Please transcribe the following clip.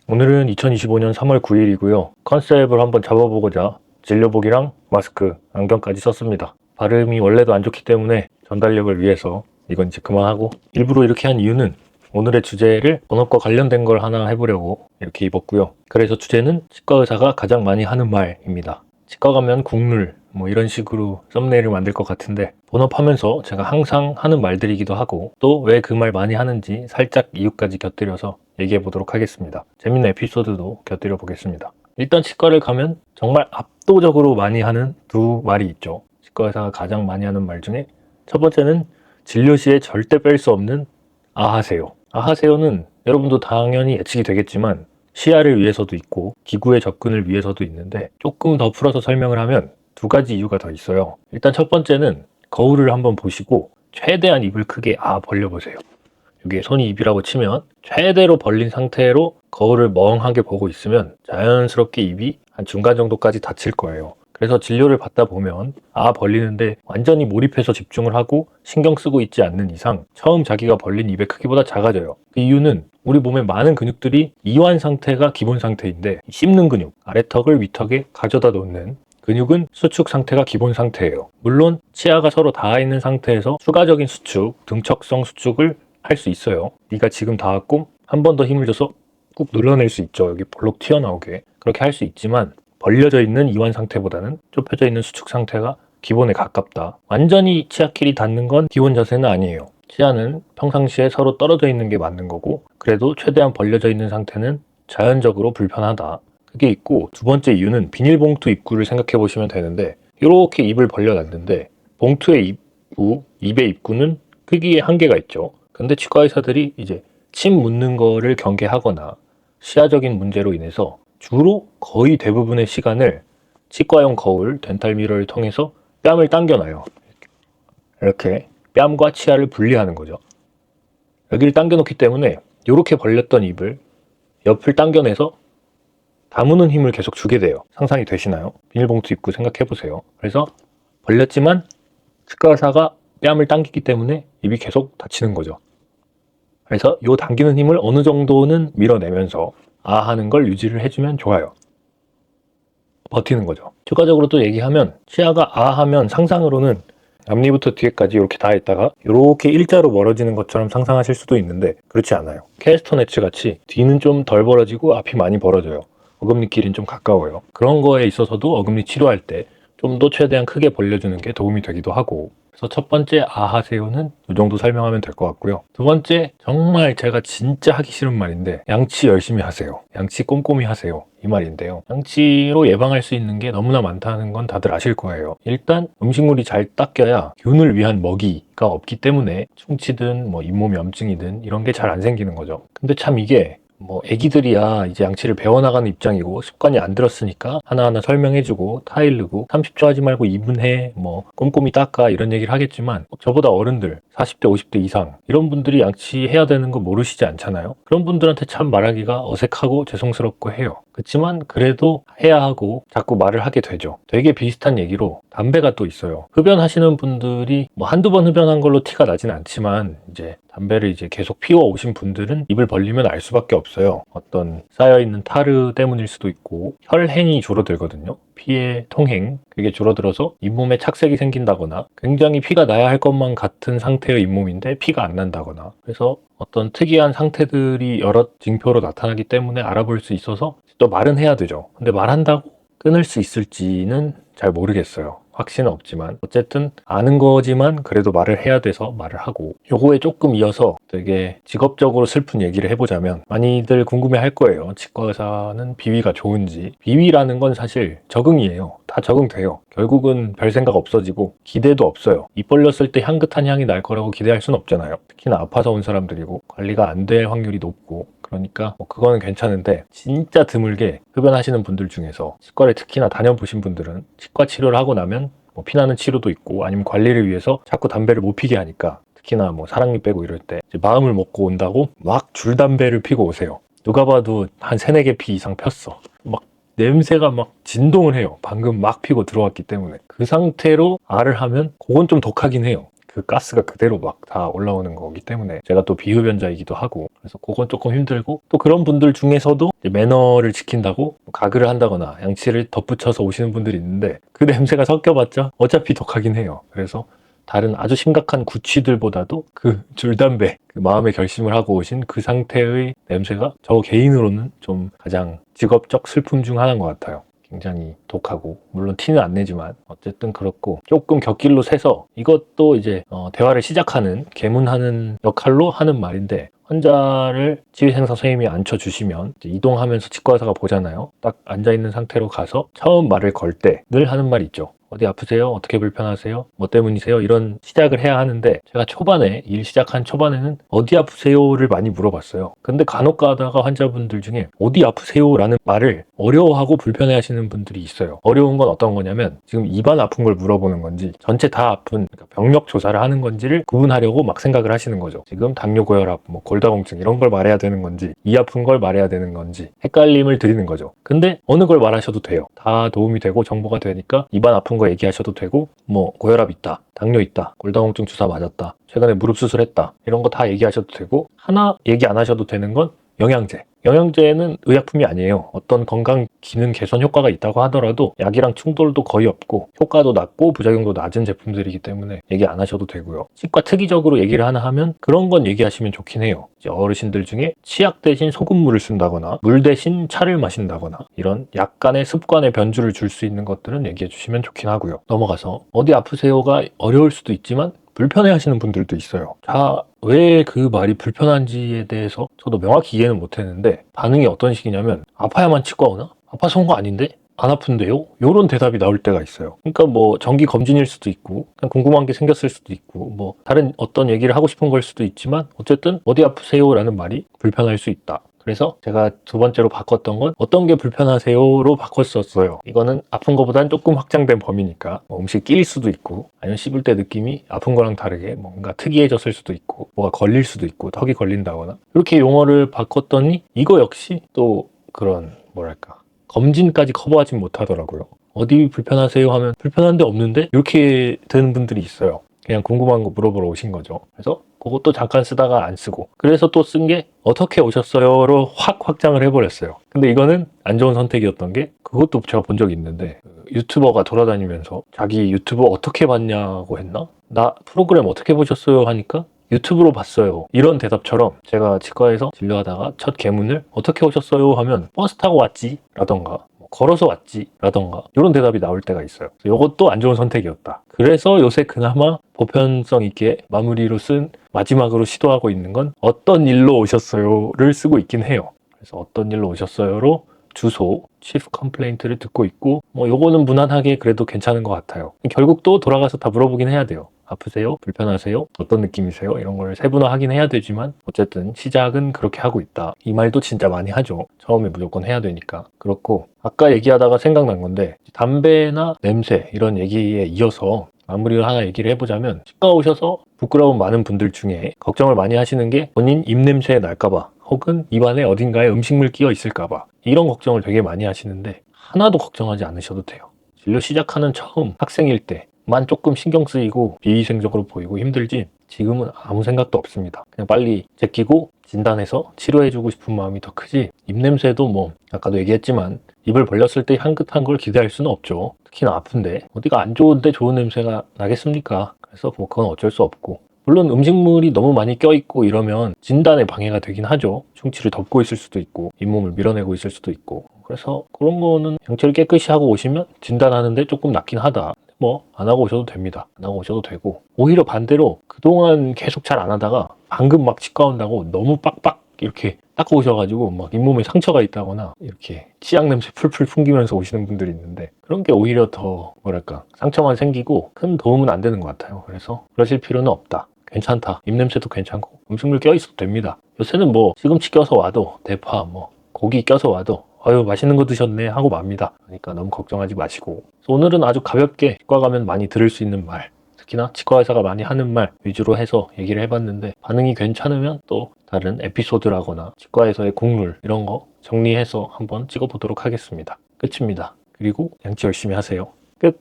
오늘은 2025년 3월 9일이고요. 컨셉을 한번 잡아보고자 진료복이랑 마스크, 안경까지 썼습니다. 발음이 원래도 안 좋기 때문에 전달력을 위해서 이건 이제 그만하고, 일부러 이렇게 한 이유는 오늘의 주제를 본업과 관련된 걸 하나 해보려고 이렇게 입었고요. 그래서 주제는 치과 의사가 가장 많이 하는 말입니다. 치과 가면 국룰 뭐 이런 식으로 썸네일을 만들 것 같은데, 본업하면서 제가 항상 하는 말들이기도 하고, 또 왜 그 말 많이 하는지 살짝 이유까지 곁들여서 얘기해 보도록 하겠습니다. 재밌는 에피소드도 곁들여 보겠습니다. 일단 치과를 가면 정말 압도적으로 많이 하는 두 말이 있죠. 치과 의사가 가장 많이 하는 말 중에 첫 번째는 진료 시에 절대 뺄 수 없는 아하세요. 아하세요는 여러분도 당연히 예측이 되겠지만 시야를 위해서도 있고 기구의 접근을 위해서도 있는데, 조금 더 풀어서 설명을 하면 두 가지 이유가 더 있어요. 일단 첫 번째는 거울을 한번 보시고 최대한 입을 크게 벌려보세요. 이게 손이 입이라고 치면 최대로 벌린 상태로 거울을 멍하게 보고 있으면 자연스럽게 입이 한 중간 정도까지 닫힐 거예요. 그래서 진료를 받다 보면 벌리는데 완전히 몰입해서 집중을 하고 신경 쓰고 있지 않는 이상 처음 자기가 벌린 입의 크기보다 작아져요. 그 이유는 우리 몸의 많은 근육들이 이완 상태가 기본 상태인데, 씹는 근육, 아래턱을 위턱에 가져다 놓는 근육은 수축 상태가 기본 상태예요. 물론 치아가 서로 닿아 있는 상태에서 추가적인 수축, 등척성 수축을 할 수 있어요. 네가 지금 닿았고 한 번 더 힘을 줘서 꾹 눌러낼 수 있죠. 여기 볼록 튀어나오게. 그렇게 할 수 있지만 벌려져 있는 이완 상태보다는 좁혀져 있는 수축 상태가 기본에 가깝다. 완전히 치아끼리 닿는 건 기본 자세는 아니에요. 치아는 평상시에 서로 떨어져 있는 게 맞는 거고, 그래도 최대한 벌려져 있는 상태는 자연적으로 불편하다. 그게 있고, 두 번째 이유는 비닐봉투 입구를 생각해 보시면 되는데, 이렇게 입을 벌려놨는데 봉투의 입구, 입의 입구는 크기에 한계가 있죠. 근데 치과 의사들이 이제 침 묻는 거를 경계하거나 시야적인 문제로 인해서 주로 거의 대부분의 시간을 치과용 거울, 덴탈 미러를 통해서 뺨을 당겨놔요. 이렇게 뺨과 치아를 분리하는 거죠. 여기를 당겨놓기 때문에 이렇게 벌렸던 입을 옆을 당겨내서 다무는 힘을 계속 주게 돼요. 상상이 되시나요? 비닐봉투 입구 생각해보세요. 그래서 벌렸지만 치과 의사가 뺨을 당기기 때문에 입이 계속 닫히는 거죠. 그래서 이 당기는 힘을 어느 정도는 밀어내면서 하는 걸 유지를 해주면 좋아요. 버티는 거죠. 추가적으로 또 얘기하면, 치아가 하면 상상으로는 앞니부터 뒤에까지 이렇게 닿아 있다가 이렇게 일자로 멀어지는 것처럼 상상하실 수도 있는데, 그렇지 않아요. 캐스터네츠 같이 뒤는 좀 덜 벌어지고 앞이 많이 벌어져요. 어금니끼리는 좀 가까워요. 그런 거에 있어서도 어금니 치료할 때 좀 더 최대한 크게 벌려주는 게 도움이 되기도 하고, 그래서 첫 번째 하세요는 이 정도 설명하면 될 것 같고요. 두 번째, 정말 제가 진짜 하기 싫은 말인데, 양치 열심히 하세요. 양치 꼼꼼히 하세요. 이 말인데요. 양치로 예방할 수 있는 게 너무나 많다는 건 다들 아실 거예요. 일단 음식물이 잘 닦여야 균을 위한 먹이가 없기 때문에 충치든 뭐 잇몸 염증이든 이런 게 잘 안 생기는 거죠. 근데 참 이게 애기들이야 이제 양치를 배워나가는 입장이고 습관이 안 들었으니까 하나하나 설명해주고 타일르고 30초 하지 말고 2분 해, 꼼꼼히 닦아, 이런 얘기를 하겠지만 저보다 어른들 40대 50대 이상 이런 분들이 양치해야 되는 거 모르시지 않잖아요. 그런 분들한테 참 말하기가 어색하고 죄송스럽고 해요. 그렇지만 그래도 해야 하고 자꾸 말을 하게 되죠. 되게 비슷한 얘기로 담배가 또 있어요. 흡연하시는 분들이 한두 번 흡연한 걸로 티가 나진 않지만, 이제 담배를 이제 계속 피워 오신 분들은 입을 벌리면 알 수밖에 없어요. 어떤 쌓여있는 타르 때문일 수도 있고, 혈행이 줄어들거든요. 피의 통행, 그게 줄어들어서 잇몸에 착색이 생긴다거나, 굉장히 피가 나야 할 것만 같은 상태의 잇몸인데 피가 안 난다거나, 그래서 어떤 특이한 상태들이 여러 징표로 나타나기 때문에 알아볼 수 있어서 또 말은 해야 되죠. 근데 말한다고 끊을 수 있을지는 잘 모르겠어요. 확신은 없지만 어쨌든 아는 거지만 그래도 말을 해야 돼서 말을 하고, 요거에 조금 이어서 되게 직업적으로 슬픈 얘기를 해보자면, 많이들 궁금해 할 거예요. 치과 의사는 비위가 좋은지. 비위라는 건 사실 적응이에요. 다 적응돼요. 결국은 별 생각 없어지고 기대도 없어요. 입 벌렸을 때 향긋한 향이 날 거라고 기대할 수는 없잖아요. 특히나 아파서 온 사람들이고 관리가 안 될 확률이 높고, 그러니까 그거는 괜찮은데, 진짜 드물게 흡연하시는 분들 중에서 치과를 특히나 다녀보신 분들은 치과 치료를 하고 나면 피나는 치료도 있고, 아니면 관리를 위해서 자꾸 담배를 못 피게 하니까, 특히나 사랑니 빼고 이럴 때 이제 마음을 먹고 온다고 막 줄담배를 피고 오세요. 누가 봐도 한 3-4개 피 이상 폈어. 냄새가 진동을 해요. 방금 막 피고 들어왔기 때문에. 그 상태로 알을 하면 그건 좀 독하긴 해요. 그 가스가 그대로 막 다 올라오는 거기 때문에 제가 또 비흡연자이기도 하고 그래서 그건 조금 힘들고 또 그런 분들 중에서도 이제 매너를 지킨다고 가글을 한다거나 양치를 덧붙여서 오시는 분들이 있는데 그 냄새가 섞여봤자 어차피 독하긴 해요. 그래서 다른 아주 심각한 구취들보다도 그 줄담배, 그 마음의 결심을 하고 오신 그 상태의 냄새가 저 개인으로는 좀 가장 직업적 슬픔 중 하나인 것 같아요. 굉장히 독하고 물론 티는 안 내지만 어쨌든 그렇고 조금 곁길로 새서 이것도 이제 대화를 시작하는 개문하는 역할로 하는 말인데 환자를 지휘생사 선생님이 앉혀주시면 이동하면서 치과 의사가 보잖아요. 딱 앉아있는 상태로 가서 처음 말을 걸 때 늘 하는 말이 있죠. 어디 아프세요? 어떻게 불편하세요? 뭐 때문이세요? 이런 시작을 해야 하는데 제가 초반에 일 시작한 초반에는 어디 아프세요?를 많이 물어봤어요. 근데 간혹 가다가 환자분들 중에 어디 아프세요? 라는 말을 어려워하고 불편해하시는 분들이 있어요. 어려운 건 어떤 거냐면 지금 입안 아픈 걸 물어보는 건지 전체 다 아픈 그러니까 병력 조사를 하는 건지를 구분하려고 막 생각을 하시는 거죠. 지금 당뇨, 고혈압, 뭐 골다공증 이런 걸 말해야 되는 건지 이 아픈 걸 말해야 되는 건지 헷갈림을 드리는 거죠. 근데 어느 걸 말하셔도 돼요. 다 도움이 되고 정보가 되니까 입안 아픈 거 얘기하셔도 되고 뭐 고혈압 있다, 당뇨 있다, 골다공증 주사 맞았다, 최근에 무릎 수술했다 이런 거 다 얘기하셔도 되고 하나 얘기 안 하셔도 되는 건 영양제. 영양제는 의약품이 아니에요. 어떤 건강 기능 개선 효과가 있다고 하더라도 약이랑 충돌도 거의 없고 효과도 낮고 부작용도 낮은 제품들이기 때문에 얘기 안 하셔도 되고요. 치과 특이적으로 얘기를 하나 하면 그런 건 얘기하시면 좋긴 해요. 이제 어르신들 중에 치약 대신 소금물을 쓴다거나 물 대신 차를 마신다거나 이런 약간의 습관의 변주를 줄 수 있는 것들은 얘기해 주시면 좋긴 하고요. 넘어가서 어디 아프세요가 어려울 수도 있지만 불편해 하시는 분들도 있어요. 자, 왜 그 말이 불편한지에 대해서 저도 명확히 이해는 못했는데 반응이 어떤 식이냐면 아파야만 치과 오나? 아파서 온 거 아닌데? 안 아픈데요? 이런 대답이 나올 때가 있어요. 그러니까 뭐 정기 검진일 수도 있고 그냥 궁금한 게 생겼을 수도 있고 뭐 다른 어떤 얘기를 하고 싶은 걸 수도 있지만 어쨌든 어디 아프세요? 라는 말이 불편할 수 있다. 그래서 제가 두 번째로 바꿨던 건 어떤 게 불편하세요로 바꿨었어요. 이거는 아픈 것보다는 조금 확장된 범위니까 뭐 음식 끼일 수도 있고 아니면 씹을 때 느낌이 아픈 거랑 다르게 뭔가 특이해졌을 수도 있고 뭐가 걸릴 수도 있고 턱이 걸린다거나 이렇게 용어를 바꿨더니 이거 역시 또 그런 뭐랄까 검진까지 커버하진 못하더라고요. 어디 불편하세요 하면 불편한 데 없는데 이렇게 되는 분들이 있어요. 그냥 궁금한 거 물어보러 오신 거죠. 그래서 그것도 잠깐 쓰다가 안 쓰고 그래서 또 쓴 게 어떻게 오셨어요로 확 확장을 해버렸어요. 근데 이거는 안 좋은 선택이었던 게 그것도 제가 본 적이 있는데 유튜버가 돌아다니면서 자기 유튜브 어떻게 봤냐고 했나? 나 프로그램 어떻게 보셨어요? 하니까 유튜브로 봤어요. 이런 대답처럼 제가 치과에서 진료하다가 첫 개문을 어떻게 오셨어요? 하면 버스 타고 왔지? 라던가 걸어서 왔지 라던가 이런 대답이 나올 때가 있어요. 이것도 안 좋은 선택이었다. 그래서 요새 그나마 보편성 있게 마무리로 쓴 마지막으로 시도하고 있는 건 어떤 일로 오셨어요를 쓰고 있긴 해요. 그래서 어떤 일로 오셨어요로 주소, chief complaint를 듣고 있고 뭐 요거는 무난하게 그래도 괜찮은 것 같아요. 결국 또 돌아가서 다 물어보긴 해야 돼요. 아프세요? 불편하세요? 어떤 느낌이세요? 이런 걸 세분화하긴 해야 되지만 어쨌든 시작은 그렇게 하고 있다. 이 말도 진짜 많이 하죠. 처음에 무조건 해야 되니까. 그렇고 아까 얘기하다가 생각난 건데 담배나 냄새 이런 얘기에 이어서 마무리를 하나 얘기를 해보자면 치과 오셔서 부끄러운 많은 분들 중에 걱정을 많이 하시는 게 본인 입냄새 날까봐 혹은 입안에 어딘가에 음식물 끼어 있을까봐 이런 걱정을 되게 많이 하시는데 하나도 걱정하지 않으셔도 돼요. 진료 시작하는 처음 학생일 때만 조금 신경 쓰이고 비위생적으로 보이고 힘들지 지금은 아무 생각도 없습니다. 그냥 빨리 제끼고 진단해서 치료해주고 싶은 마음이 더 크지 입냄새도 뭐 아까도 얘기했지만 입을 벌렸을 때 향긋한 걸 기대할 수는 없죠. 특히나 아픈데 어디가 안 좋은데 좋은 냄새가 나겠습니까? 그래서 뭐 그건 어쩔 수 없고 물론 음식물이 너무 많이 껴있고 이러면 진단에 방해가 되긴 하죠. 충치를 덮고 있을 수도 있고 잇몸을 밀어내고 있을 수도 있고 그래서 그런 거는 양치를 깨끗이 하고 오시면 진단하는데 조금 낫긴 하다. 뭐 안 하고 오셔도 됩니다. 안 하고 오셔도 되고 오히려 반대로 그동안 계속 잘 안 하다가 방금 막 치과 온다고 너무 빡빡 이렇게 닦고 오셔가지고 막 잇몸에 상처가 있다거나 이렇게 치약 냄새 풀풀 풍기면서 오시는 분들이 있는데 그런 게 오히려 더 뭐랄까 상처만 생기고 큰 도움은 안 되는 것 같아요. 그래서 그러실 필요는 없다. 괜찮다. 입냄새도 괜찮고 음식물 껴있어도 됩니다. 요새는 뭐 시금치 껴서 와도 대파 뭐 고기 껴서 와도 아유 맛있는 거 드셨네 하고 맙니다. 그러니까 너무 걱정하지 마시고 그래서 오늘은 아주 가볍게 치과 가면 많이 들을 수 있는 말 특히나 치과 의사가 많이 하는 말 위주로 해서 얘기를 해봤는데 반응이 괜찮으면 또 다른 에피소드라거나 치과에서의 국룰 이런 거 정리해서 한번 찍어보도록 하겠습니다. 끝입니다. 그리고 양치 열심히 하세요. 끝!